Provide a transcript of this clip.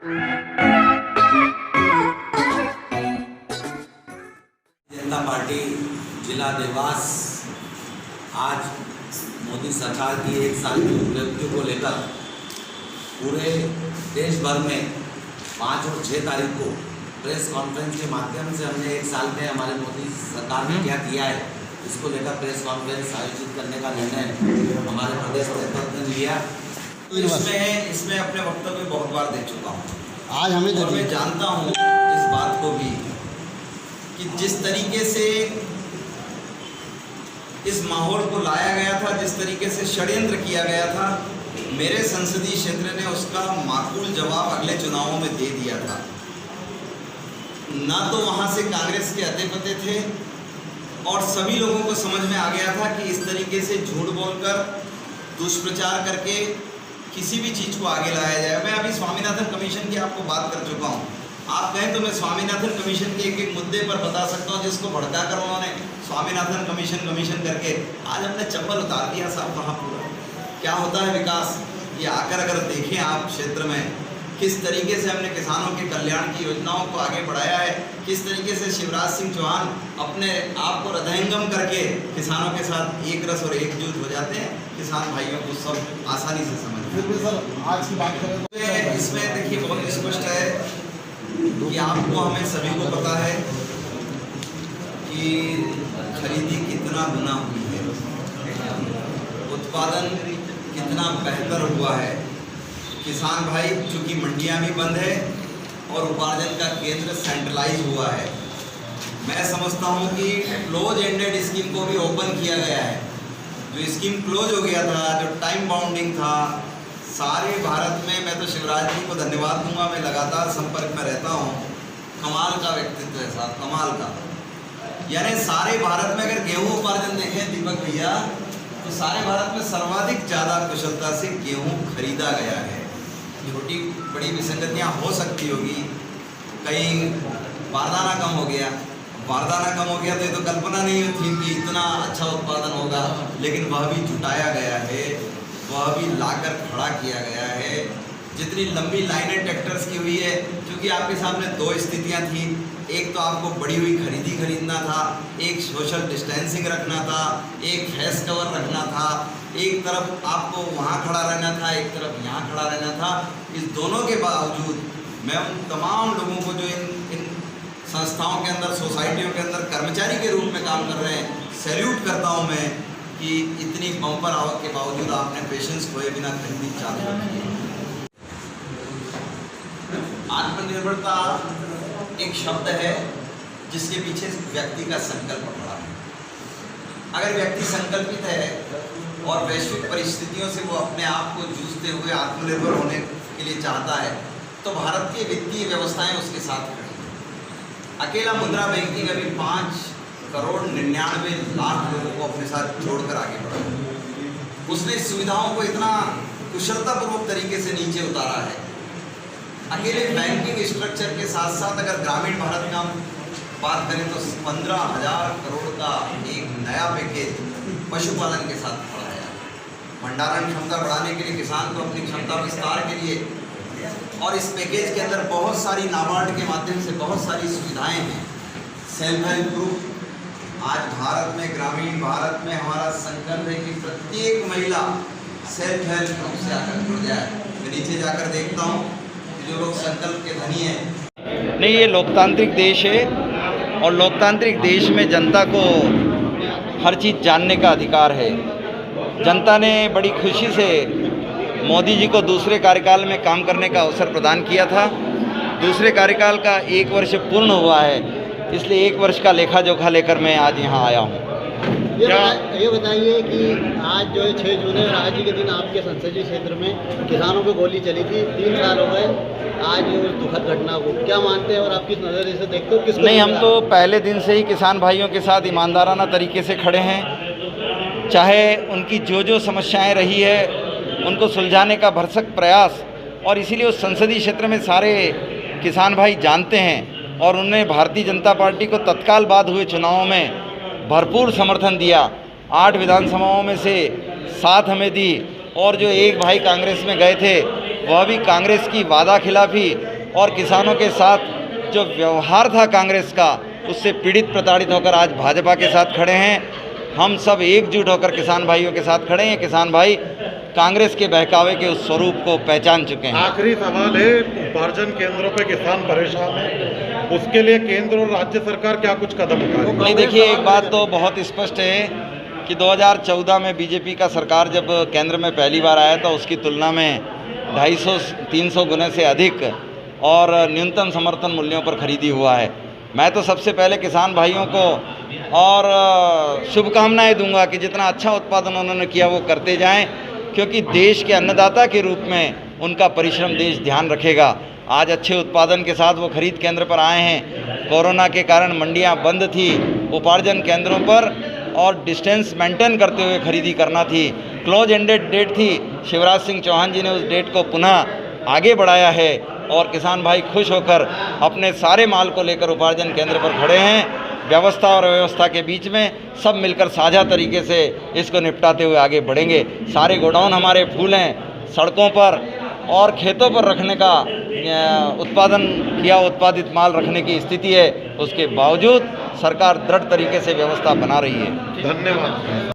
जनता party जिला देवास आज मोदी सरकार की 1 साल की उपलब्धि को लेकर पूरे देश भर में 5 और 6 तारीख को प्रेस कॉन्फ्रेंस के माध्यम से हमने 1 साल में हमारे मोदी सरकार ने क्या किया है इसको लेकर प्रेस कॉन्फ्रेंस आयोजित करने का निर्णय हमारे प्रदेश नेतृत्व ने लिया। इसमें अपने वक्तव्य बहुत बार दे चुका हूँ आज हमें और मैं जानता हूँ इस बात को भी कि जिस तरीके से इस माहौल को लाया गया था, जिस तरीके से षड्यंत्र किया गया था, मेरे संसदीय क्षेत्र ने उसका माकूल जवाब अगले चुनावों में दे दिया था। ना तो वहाँ से कांग्रेस के अते पते थे और सभी लोगों को समझ में आ गया था कि इस तरीके से झूठ बोलकर दुष्प्रचार करके किसी भी चीज़ को आगे लाया जाए। मैं अभी स्वामीनाथन कमीशन की आपको बात कर चुका हूँ। आप कहें तो मैं स्वामीनाथन कमीशन के एक मुद्दे पर बता सकता हूँ जिसको भड़का कर उन्होंने स्वामीनाथन कमीशन करके आज हमने चप्पल उतार दिया साहब। वहाँ पूरा क्या होता है विकास, ये आकर अगर देखें आप क्षेत्र में किस तरीके से हमने किसानों के कल्याण की योजनाओं को आगे बढ़ाया है, किस तरीके से शिवराज सिंह चौहान अपने आप को हृदयंगम करके किसानों के साथ एक रस और एकजुट हो जाते हैं। किसान भाइयों को सब आसानी से समझ। सर आज की बात करें तो इसमें देखिए बहुत स्पष्ट है कि आपको हमें सभी को पता है कि खरीदी कितना गुना हुई है, उत्पादन कितना बेहतर हुआ है। किसान भाई चूँकि मंडियां भी बंद है और उपार्जन का केंद्र सेंट्रलाइज हुआ है। मैं समझता हूं कि क्लोज एंडेड स्कीम को भी ओपन किया गया है। जो स्कीम क्लोज हो गया था, जो टाइम बाउंडिंग था, सारे भारत में मैं तो शिवराज जी को धन्यवाद दूंगा। मैं लगातार संपर्क में रहता हूं। कमाल का व्यक्तित्व है साहब, कमाल का। यानी सारे भारत में अगर गेहूं उपार्जन देखें दीपक भैया तो सारे भारत में सर्वाधिक ज़्यादा कुशलता से गेहूं खरीदा गया है। छोटी बड़ी विसंगतियाँ हो सकती होगी, कहीं बारदाना कम हो गया तो ये तो कल्पना नहीं थी कि इतना अच्छा उत्पादन होगा, लेकिन वह भी जुटाया गया है, वह भी लाकर खड़ा किया गया है। जितनी लंबी लाइनें ट्रैक्टर्स की हुई है, क्योंकि आपके सामने 2 स्थितियाँ थी। एक तो आपको बड़ी हुई खरीदना था, एक सोशल डिस्टेंसिंग रखना था, एक फेस कवर रखना था, एक तरफ आपको वहाँ खड़ा रहना था, एक तरफ यहाँ खड़ा रहना था। इस दोनों के बावजूद मैं उन तमाम लोगों को जो इन संस्थाओं के अंदर, सोसाइटियों के अंदर कर्मचारी के रूप में काम कर रहे हैं, सैल्यूट करता हूँ मैं कि इतनी बम्पर आवक के बावजूद आपने पेशेंस खोए बिना खरीदी चालू रखी है। आत्मनिर्भरता एक शब्द है जिसके पीछे व्यक्ति का संकल्प पड़ा है। अगर व्यक्ति संकल्पित है और वैश्विक परिस्थितियों से वो अपने आप को जूझते हुए आत्मनिर्भर होने के लिए चाहता है तो भारत की वित्तीय व्यवस्थाएं उसके साथ खड़ी हैं। अकेला मुद्रा बैंकिंग अभी 5,99,00,000 लोगों को अपने साथ जोड़कर आगे बढ़ा। उसने सुविधाओं को इतना कुशलतापूर्वक तरीके से नीचे उतारा है। अकेले बैंकिंग स्ट्रक्चर के साथ साथ अगर ग्रामीण भारत का हम बात करें तो 15,000 करोड़ का एक नया पैकेज पशुपालन के साथ बढ़ाया। भंडारण क्षमता बढ़ाने के लिए, किसान को अपनी क्षमता विस्तार के लिए, और इस पैकेज के अंदर बहुत सारी नाबार्ड के माध्यम से बहुत सारी सुविधाएं हैं। सेल्फ हेल्प ग्रुप, आज भारत में, ग्रामीण भारत में हमारा संकल्प है कि प्रत्येक महिला सेल्फ हेल्प ग्रुप से आकर जुड़ जाए। मैं नीचे जाकर देखता हूँ जो लोग संकल्प के धनी हैं। नहीं, ये लोकतांत्रिक देश है और लोकतांत्रिक देश में जनता को हर चीज़ जानने का अधिकार है। जनता ने बड़ी खुशी से मोदी जी को दूसरे कार्यकाल में काम करने का अवसर प्रदान किया था। दूसरे कार्यकाल का 1 वर्ष पूर्ण हुआ है, इसलिए 1 वर्ष का लेखा जोखा लेकर मैं आज यहाँ आया हूँ। ये बताइए कि आज जो है 6 जून है और आज ही के दिन आपके संसदीय क्षेत्र में किसानों पे गोली चली थी। 3 साल हो गए आज उस दुखद घटना को, क्या मानते हैं और आप किस नज़रिए से देखते हो? नहीं, हम तो पहले दिन से ही किसान भाइयों के साथ ईमानदाराना तरीके से खड़े हैं। चाहे उनकी जो समस्याएं रही है उनको सुलझाने का भरसक प्रयास, और इसीलिए उस संसदीय क्षेत्र में सारे किसान भाई जानते हैं और उन्होंने भारतीय जनता पार्टी को तत्काल बाद हुए चुनावों में भरपूर समर्थन दिया। 8 विधानसभाओं में से 7 हमें दी, और जो एक भाई कांग्रेस में गए थे वह भी कांग्रेस की वादा खिलाफी और किसानों के साथ जो व्यवहार था कांग्रेस का, उससे पीड़ित प्रताड़ित होकर आज भाजपा के साथ खड़े हैं। हम सब एकजुट होकर किसान भाइयों के साथ खड़े हैं। किसान भाई कांग्रेस के बहकावे के उस स्वरूप को पहचान चुके हैं। आखिरी सवाल है, उपार्जन केंद्रों पे किसान परेशान है, उसके लिए केंद्र और राज्य सरकार क्या कुछ कदम उठा रही है? नहीं, देखिए, एक बात तो बहुत स्पष्ट है कि 2014 में बीजेपी का सरकार जब केंद्र में पहली बार आया था, उसकी तुलना में 250-300 गुने से अधिक और न्यूनतम समर्थन मूल्यों पर खरीदी हुआ है। मैं तो सबसे पहले किसान भाइयों को और शुभकामनाएं दूंगा कि जितना अच्छा उत्पादन उन्होंने किया वो करते जाएं, क्योंकि देश के अन्नदाता के रूप में उनका परिश्रम देश ध्यान रखेगा। आज अच्छे उत्पादन के साथ वो खरीद केंद्र पर आए हैं। कोरोना के कारण मंडियां बंद थी, उपार्जन केंद्रों पर और डिस्टेंस मेंटेन करते हुए खरीदी करना थी। क्लोज एंडेड डेट थी, शिवराज सिंह चौहान जी ने उस डेट को पुनः आगे बढ़ाया है और किसान भाई खुश होकर अपने सारे माल को लेकर उपार्जन केंद्र पर खड़े हैं। व्यवस्था और अव्यवस्था के बीच में सब मिलकर साझा तरीके से इसको निपटाते हुए आगे बढ़ेंगे। सारे गोडाउन हमारे फुल हैं, सड़कों पर और खेतों पर रखने का उत्पादन किया उत्पादित माल रखने की स्थिति है। उसके बावजूद सरकार दृढ़ तरीके से व्यवस्था बना रही है। धन्यवाद।